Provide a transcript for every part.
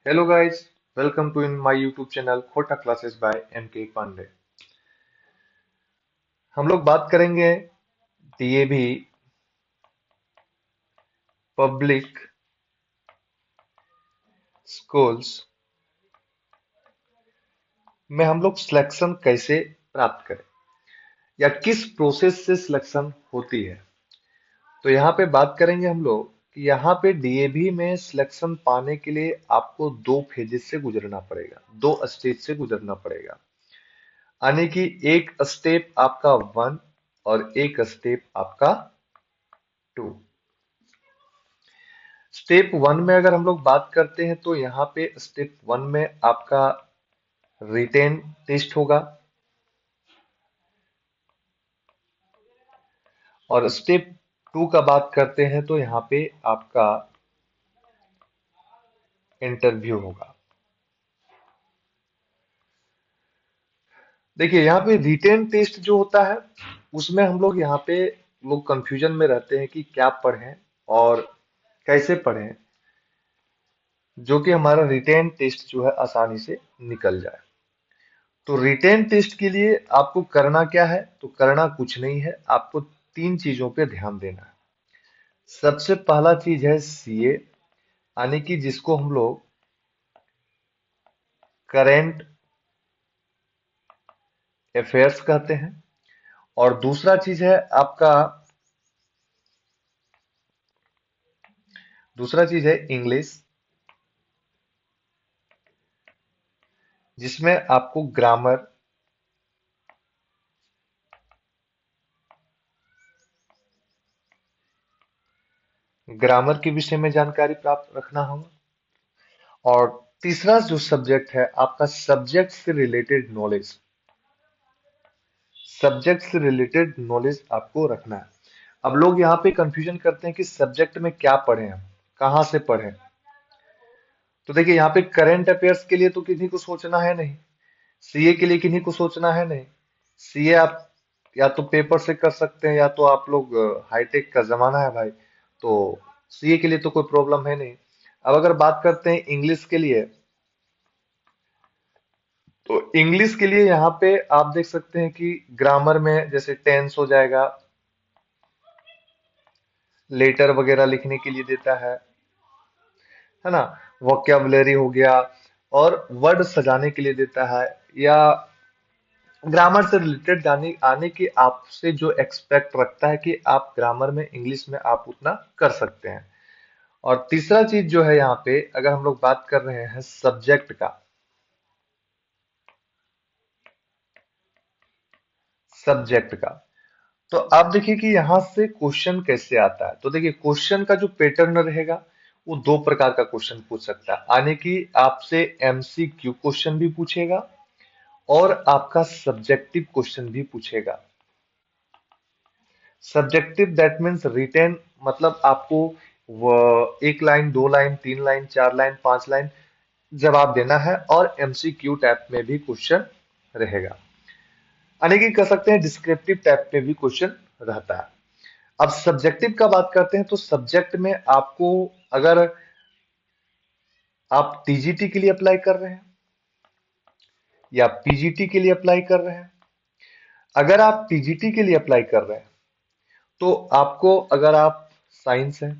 Hello guys, welcome to in my YouTube channel Khota Classes by MK Pandey। हम लोग बात करेंगे DAV public schools में हम लोग सिलेक्शन कैसे प्राप्त करें या किस प्रोसेस से सिलेक्शन होती है। तो यहाँ पे बात करेंगे हम लोग कि यहाँ पे डीएवी में सिलेक्शन पाने के लिए आपको दो फेजेस से गुजरना पड़ेगा, दो स्टेज से गुजरना पड़ेगा। यानी कि एक स्टेप आपका वन और एक स्टेप आपका टू। स्टेप वन में अगर हम लोग बात करते हैं तो यहाँ पे स्टेप वन में आपका रिटेन टेस्ट होगा और स्टेप टू का बात करते हैं तो यहाँ पे आपका इंटरव्यू होगा। देखिए यहाँ पे रिटेन टेस्ट जो होता है उसमें हम लोग यहाँ पे लोग कंफ्यूजन में रहते हैं कि क्या पढ़ें और कैसे पढ़ें, जो कि हमारा रिटेन टेस्ट जो है आसानी से निकल जाए। तो रिटेन टेस्ट के लिए आपको करना क्या है? तो करना कुछ नहीं है, आपको तीन चीजों पे ध्यान देना है। सबसे पहला चीज है सीए, यानी कि जिसको हम लोग करेंट अफेयर्स कहते हैं। और दूसरा चीज है आपका, दूसरा चीज है इंग्लिश, जिसमें आपको ग्रामर, ग्रामर के विषय में जानकारी प्राप्त रखना होगा। और तीसरा जो सब्जेक्ट है आपका सब्जेक्ट से रिलेटेड नॉलेज, सब्जेक्ट से रिलेटेड नॉलेज आपको रखना है। अब लोग यहाँ पे कंफ्यूजन करते हैं कि सब्जेक्ट में क्या पढ़ें, हम कहाँ से पढ़ें। तो देखिए यहाँ पे करंट अफेयर्स के लिए तो किसी को सोचना है नहीं, सीए के लिए किन्हीं को सोचना है नहीं। सीए आप या तो पेपर से कर सकते हैं या तो आप लोग, हाईटेक का जमाना है भाई, तो सीए के लिए तो कोई प्रॉब्लम है नहीं। अब अगर बात करते हैं इंग्लिश के लिए, तो इंग्लिश के लिए यहाँ पे आप देख सकते हैं कि ग्रामर में जैसे टेंस हो जाएगा, लेटर वगैरह लिखने के लिए देता है ना, वोकैबुलरी हो गया और वर्ड सजाने के लिए देता है, या ग्रामर से रिलेटेड जाने आने की आपसे जो एक्सपेक्ट रखता है कि आप ग्रामर में इंग्लिश में आप उतना कर सकते हैं। और तीसरा चीज जो है यहाँ पे अगर हम लोग बात कर रहे हैं सब्जेक्ट का, सब्जेक्ट का, तो आप देखिए कि यहां से क्वेश्चन कैसे आता है। तो देखिए क्वेश्चन का जो पैटर्न रहेगा वो दो प्रकार का क्वेश्चन पूछ सकता है, यानी कि आपसे एमसीक्यू क्वेश्चन भी पूछेगा और आपका सब्जेक्टिव क्वेश्चन भी पूछेगा। सब्जेक्टिव दैट मीन्स रिटेन, मतलब आपको वो एक लाइन, दो लाइन, तीन लाइन, चार लाइन, पांच लाइन जवाब देना है। और एमसीक्यू टाइप में भी क्वेश्चन रहेगा, यानी कि कह सकते हैं डिस्क्रिप्टिव टाइप में भी क्वेश्चन रहता है। अब सब्जेक्टिव का बात करते हैं तो सब्जेक्ट में आपको, अगर आप टीजीटी के लिए अप्लाई कर रहे हैं या पीजीटी के लिए अप्लाई कर रहे हैं, अगर आप टीजीटी के लिए अप्लाई कर रहे हैं तो आपको, अगर आप साइंस है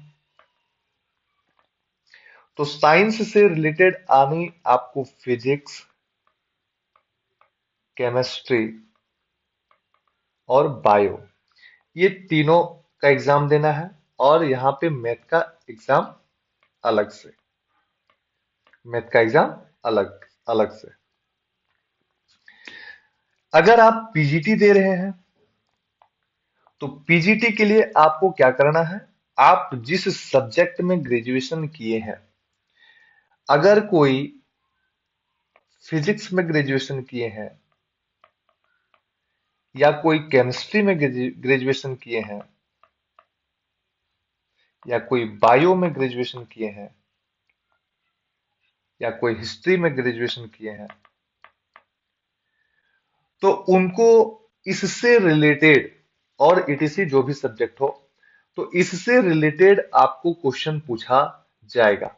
तो साइंस से रिलेटेड आनी आपको फिजिक्स, केमिस्ट्री और बायो, ये तीनों का एग्जाम देना है। और यहाँ पे मैथ का एग्जाम अलग से, मैथ का एग्जाम अलग अलग से। अगर आप पीजीटी दे रहे हैं तो पीजीटी के लिए आपको क्या करना है, आप जिस सब्जेक्ट में ग्रेजुएशन किए हैं, अगर कोई फिजिक्स में ग्रेजुएशन किए हैं या कोई केमिस्ट्री में ग्रेजुएशन किए हैं या कोई बायो में ग्रेजुएशन किए हैं या कोई हिस्ट्री में ग्रेजुएशन किए हैं, तो उनको इससे रिलेटेड, और ईटीसी जो भी सब्जेक्ट हो, तो इससे रिलेटेड आपको क्वेश्चन पूछा जाएगा।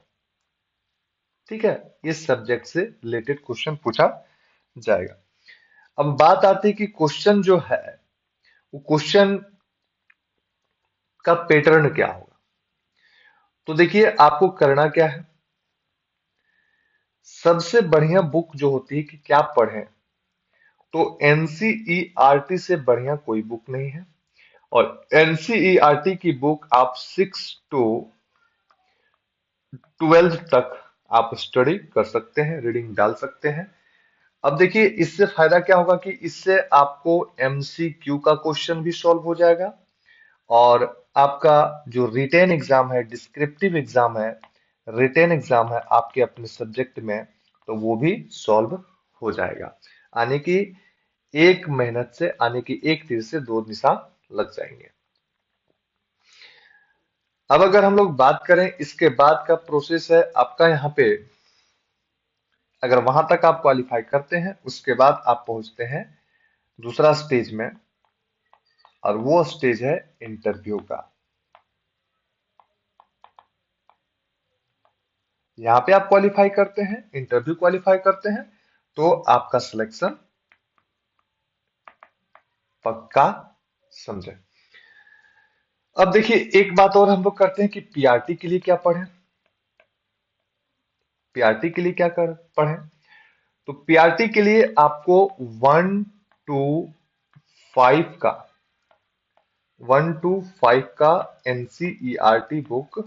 ठीक है, इस सब्जेक्ट से रिलेटेड क्वेश्चन पूछा जाएगा। अब बात आती है कि क्वेश्चन जो है वो क्वेश्चन का पैटर्न क्या होगा। तो देखिए आपको करना क्या है, सबसे बढ़िया बुक जो होती है कि क्या पढ़ें, तो एनसीईआरटी से बढ़िया कोई बुक नहीं है। और एनसीईआरटी की बुक आप 6 to 12 तक आप स्टडी कर सकते हैं, रीडिंग डाल सकते हैं। अब देखिए इससे फायदा क्या होगा कि इससे आपको एमसीक्यू का क्वेश्चन भी सॉल्व हो जाएगा, और आपका जो रिटेन एग्जाम है, डिस्क्रिप्टिव एग्जाम है, रिटेन एग्जाम है आपके अपने सब्जेक्ट में, तो वो भी सॉल्व हो जाएगा। आने की एक मेहनत से, आने की एक तीर से दो निशान लग जाएंगे। अब अगर हम लोग बात करें इसके बाद का प्रोसेस है आपका, यहाँ पे अगर वहां तक आप क्वालिफाई करते हैं उसके बाद आप पहुंचते हैं दूसरा स्टेज में, और वो स्टेज है इंटरव्यू का। यहाँ पे आप क्वालिफाई करते हैं, इंटरव्यू क्वालिफाई करते हैं, तो आपका सिलेक्शन पक्का समझे। अब देखिए एक बात और हम लोग करते हैं कि पीआरटी के लिए क्या पढ़ें। पीआरटी के लिए क्या कर पढ़ें, तो पीआरटी के लिए आपको 1 to 5 का 1 to 5 का एनसीईआरटी बुक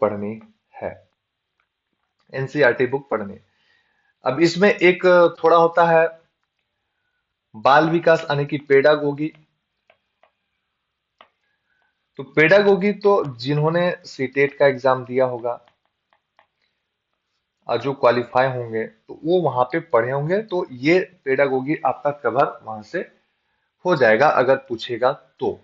पढ़नी है। एनसीईआरटी बुक पढ़नी है। अब इसमें एक थोड़ा होता है बाल विकास यानी कि पेडागोगी। तो पेडागोगी तो जिन्होंने सीटेट का एग्जाम दिया होगा और जो क्वालिफाई होंगे तो वो वहां पे पढ़े होंगे, तो ये पेडागोगी आपका कवर वहां से हो जाएगा अगर पूछेगा तो।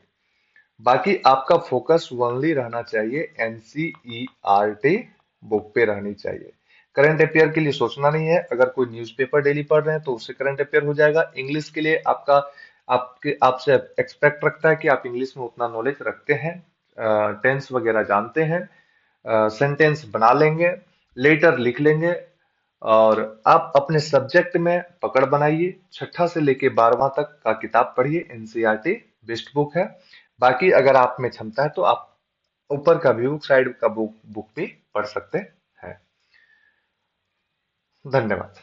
बाकी आपका फोकस ओनली रहना चाहिए एनसीईआरटी बुक पे रहनी चाहिए। करंट अफेयर के लिए सोचना नहीं है, अगर कोई न्यूज़पेपर डेली पढ़ रहे हैं तो उससे करंट अफेयर हो जाएगा। इंग्लिश के लिए आपका आपके आपसे एक्सपेक्ट रखता है कि आप इंग्लिश में उतना नॉलेज रखते हैं, टेंस वगैरह जानते हैं, सेंटेंस बना लेंगे, लेटर लिख लेंगे, और आप अपने सब्जेक्ट में पकड़ बनाइए। छठा से लेके 12वां तक का किताब पढ़िए, एनसीईआरटी बेस्ट बुक है। बाकी अगर आप में क्षमता है तो आप ऊपर का भी बुक, साइड का बुक भी पढ़ सकते हैं। धन्यवाद।